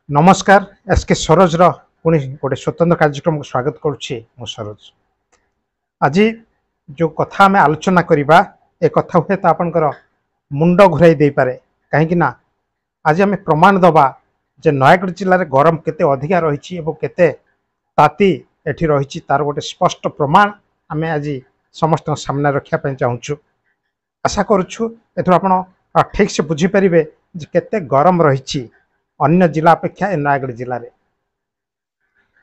नमस्कार एसके सरोज पुणी गोटे स्वतंत्र कार्यक्रम को स्वागत करुच्ची मु सरोज। आज जो कथा आम आलोचना करवा ए कथा हुए तो आपंकर मुंड घुराई दे पारे कहीं आज आम प्रमाण दबा जे नयगढ़ जिले में गरम केते अधिका रही केते ताती एठी रही तार गोटे स्पष्ट प्रमाण आम आज समस्त सामने रखापी चाहूँ। आशा करुच्छू एथर आप ठीक से बुझीपारे केते गरम रही अन्य जिला अपेक्षा नयगढ़ जिले में।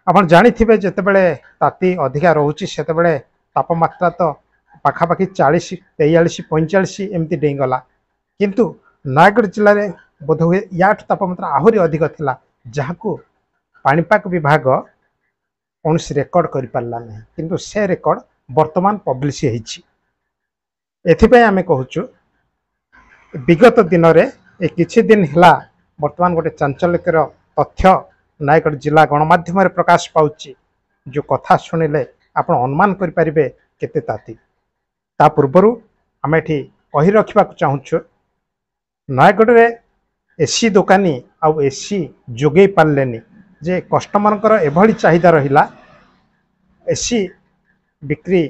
आप जाथे जितेबले ताती अधिका रोचे से तापमात्रा तो पाखापाखि 40, 43, 45 एमती डेगला किंतु नयगढ़ जिले में बोध हुए या तापमात्रा आहरी अधिक थिला जहां पाणीपाग विभाग कौन रेकर्ड कर पारा ना किंतु से रेकर्ड वर्तमान पब्लिश होती। आम कहूँ विगत दिन में किछि दिन है वर्तमान गोटे चांचल्यकर तथ्य नयगढ़ जिला गणमाध्यम प्रकाश पाउछि जो कथा शुणिले आप अनुमान करें केते ताती। ता पूर्वर आम एठी कही रखा चाहूँ नयगढ़ में एसी दुकानी आउ एसी जोगे पार्लेनी जे कस्टमर एभली चाहिदा रहिला एसी बिक्री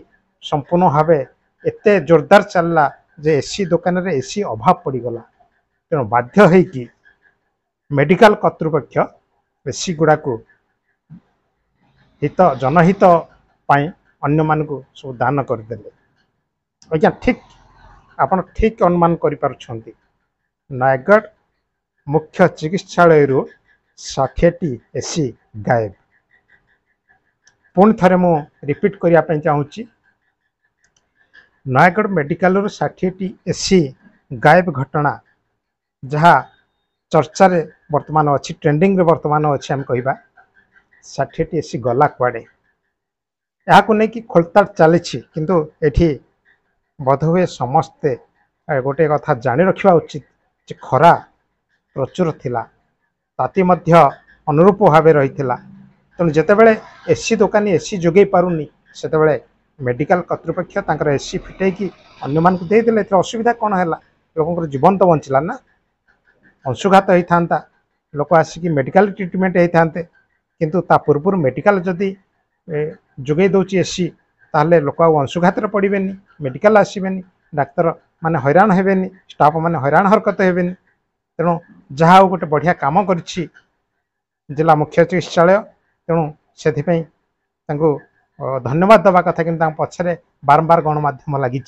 संपूर्ण भाव एते जोरदार चलला जे एसी दुकान रे एसी अभाव पड़गला तेणु बाध्य होइकी मेडिकल कर्तृपक्ष एसी गुड़ा को हित जनहित पाई अन्य मान को सब दान करदे। आज्ञा ठीक आपन ठीक अनुमान करिपारुछंती नयगढ़ मुख्य चिकित्सालय 60टी एसी गायब। पुणी थे मु रिपीट करने चाहूँगी नयगढ़ मेडिकल 60टी एसी गायब घटना जहाँ चर्चा रे वर्तमान अच्छी ट्रेंडिंग रे वर्तमान अच्छी आम कह 60टी एसी गला कुआड़े यहाँ नहीं कि खोलताड़ चली किंतु एठी बोधहुए समस्ते गोटे कथा जानी रखा उचित जे खरा प्रचुर थिला ताती मध्य अनुरूप भाव रही तेणु जितेबले एसी दुकानी एसी जोगे पारुनी सेतेबले मेडिकल कर्तृपक्ष तांकर एसी फिटेकी अन्य मान को देदेले असुविधा कौन है लोक जीवन तो बंचला ना अंशुघात होता लोक आसिक मेडिकल ट्रिटमेंट होते किंतु ता पूर्व मेडिकल जदि जोगे दौची एसी ताहले लोक अंशुघात पड़े मेडिकल आसबेनि डाक्तर माने हैरान हेबेनि स्टाफ माने हैरान हरकत हेबेनि तेणु जहाँ गोटे बढ़िया काम करिछि जिला मुख्य चिकित्सालय तेणु से धन्यवाद दवा कथा कि पछरे बारंबार गणमाध्यम लगी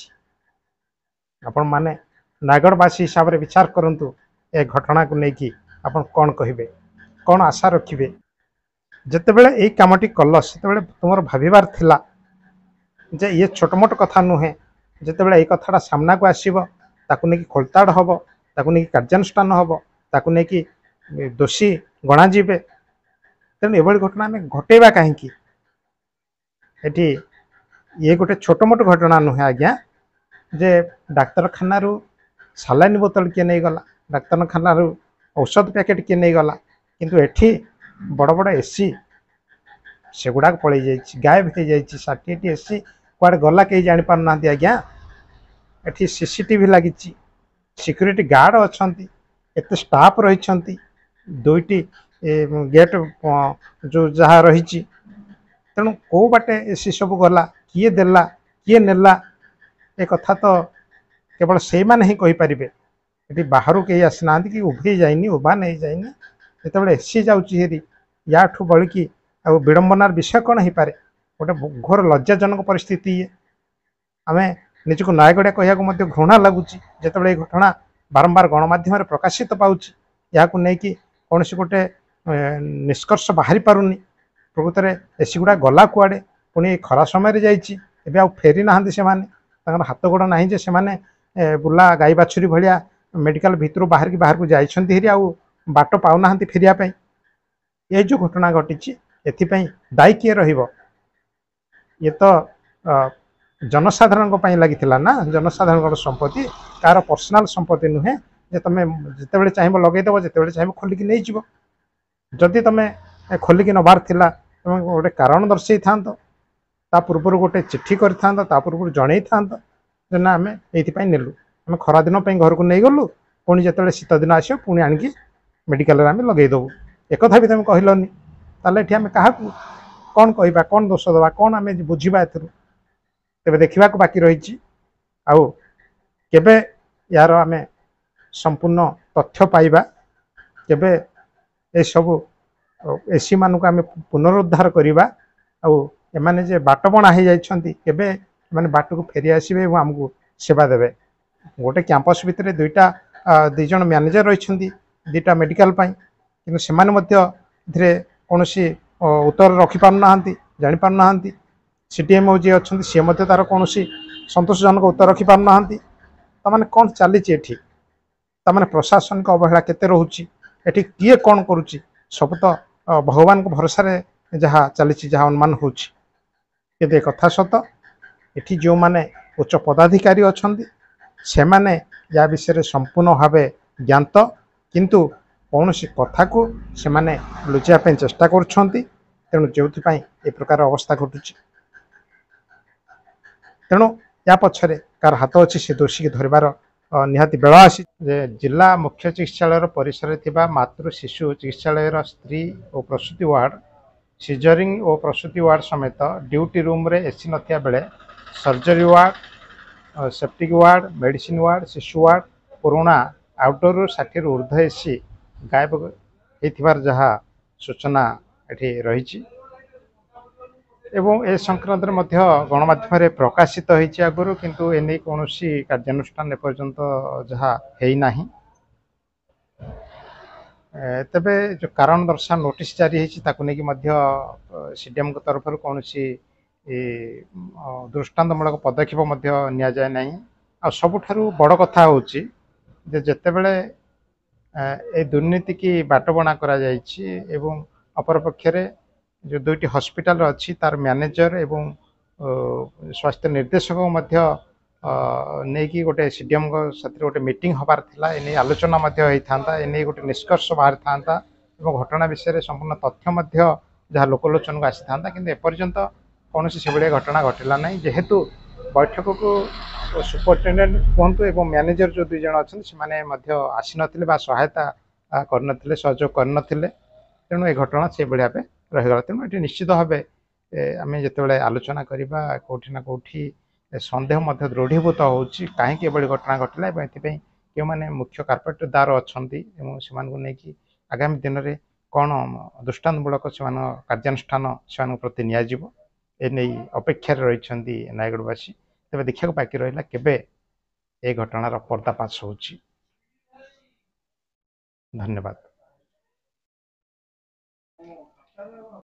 आपण माने नयगढ़वासी हिसाब से विचार करंतु ए घटना को लेकिन आप कौन कहे कौन आशा रखिए जितेबले यही कामटी कल से तुम भावार थिला जे ये छोटमोट कथा नुहे जितेबले यही कथाटा सामना को आसब ताकू नहीं खोलताड़ हम ताकू नहीं कार्यानुष्ठान हम ताकू नहीं दोषी गणाजे तेणु ये घटना आम घटेबा कहीं ये गोटे छोटमोट घटना नुहे आज्ञा जे डाक्तरखाना सालाइन बोतल किए नहीं गला डाक्तरखाना औषध पैकेट किए नहीं गला किंतु एठी बड़ बड़ एसी से गुड़ा पलि जाइए गायब हो जाइए 60टी एसी कुआडे गला कहीं जापार ना आज्ञा एठी सीसीटीवी लगी सिक्यूरीटी गार्ड अच्छा एत स्टाफ रही 2टी गेट जो जहाँ रही तेणु कौ बाटे एसी सब गला किए देला किए नेला ए कथा तो केवल से मैंने ही कहीपर ये बाहर कहीं आसना कि उभे जाइनी उभा नहीं जाइनी जिते एसी जाऊँगी या बड़की आ विडंबनार विषय कौन हो पारे गोटे घोर लज्जाजनक परिस्थिति ये आम निजक नयगढ़िया कहूँ घृणा लगुच जिते घटना बारंबार गणमाध्यम प्रकाशित पाँच या नहीं कौन सी गोटे निष्कर्ष बाहरी पारुनी प्रकृत में एसी गुड़ा गला कुआड़े पुणी खरा समय जाइए आउ फेरी ना से हाथ गोड़ ना जे से बुला गाई बाछुरी भाया मेडिकल भितर बाहर को जाइए आउ बाट पाऊना फेरिया ये जो घटना घटी एथिपाई दायी किए रहिबो ये तो जनसाधारण लगी ना जनसाधारण संपत्ति कार पर्सनाल संपत्ति नुहे जे तुम जिते चाहिए लगेदेव जिते चाहिए खोलिकी नहीं जीव जदि तुम खोलिकी नबार थिला तुम गोटे कारण दर्शई था ता पूर्व गोटे चिट्ठी कर पूर्व जन था ना आम ये नेलु आम खरा दिन घर को नहीं गलु पुणी जिते शीत दिन आस पुणी आणिकी मेडिकल आम लगेदेवु एकथा भी तुम कहलनि ताले एठी आमे काहाकू कौन कहबा कौन दोष दबा कौन आमे बुझिबा एथरु तेबे देखिबा को बाकी रहिछि आउ केबे यार आमे संपूर्ण तथ्य पाइबा केबे ए सब एसी मानक आमे पुनरुद्धार करिबा आउ एमाने जे बाटबणा हो जाइछन्ति केबे माने बाटको फेरी आसीबे एवं हमको सेवा देबे गोटे कैंपस भितर दुईटा दुई जन मैनेजर रही दुईटा मेडिकल कि से कौन उत्तर रखिपारना जापारना सीटीएम जी अच्छा सी तार कौन संतोषजनक उत्तर रखिपारना तमाने कौन चली तमाने प्रशासनिक अवहेला केते रोची एठी किए कौन करुच्ची सब तो भगवान को भरोसा जहाँ चली जहाँ अनुमान होची कथा सत एठी जो माने उच्च पदाधिकारी अच्छा से माने या विषय संपूर्ण भाव ज्ञात किंतु कौन सी कथा को से माने लुचापी चेष्टा करुँच तेणु जो ए प्रकार अवस्था घटुची तेणु या पछरे कार हाथ अच्छी से दोषी की धरबार निहाती बेला आसी जिला मुख्य चिकित्सालय परिसर थिबा मातृ शिशु चिकित्सालय स्त्री और प्रसूति वार्ड सीजरिंग और प्रसूति वार्ड समेत ड्यूटी रूम रे एसी नथिया बेले surgery ward septic ward medicine ward शिशु वार्ड पुराणा आउटडोर 60 रु ऊर्ध्व एसी गायब होइथिबार जहाँ सूचना एठी रही एवं ए संक्रांत गणमाध्यम प्रकाशित होती आगुरी किंतु एने कौन कार्यानुष्ठान एपर्यंत जहाँ है तेबे जो कारण दर्शा नोटिस जारी होती सीडीएम तरफ कौन दृष्टांतमूलक पदक्षेप नि जाए ना आ सबुठारु बड़ कथा होची जे जेतेबेले ए दुर्नीति की बाटबणा करा जायछि एवं अपरपक्षरे जो दुईटी हॉस्पिटल अच्छी तार मैनेजर एवं स्वास्थ्य निर्देशक नहीं कि गोटे सीडीएम साथी गोटे मीटिंग हबार थिला एने आलोचना होता एने गोटे निष्कर्ष बाहर था घटना विषय संपूर्ण तथ्य जहाँ लोकलोचन को आसी था कि एपर्यंत कौन से घटना घटला ना जेहेतु बैठक को सुपरिटेडेन्ट कहतु एवं मैनेजर जो दुई जन अच्छा से आसी ना सहायता कर सहयोग कर तेणु ये घटना से भाव रहीगला तेणु ये निश्चित भाव आम जो आलोचना करवा कौटी ना कौटी सन्देह दृढ़ीभूत हो कहीं घटना घटला क्यों मैंने मुख्य कार्पेटदार अच्छा से आगामी दिन में कौन दृष्टांतमूलक से कार्यानुष्ठान से प्रति नि अपेक्षार रही नयगढ़वासी तेज देखा बाकी रहा केबे ए घटनार पर्दाफाश हो धन्यवाद।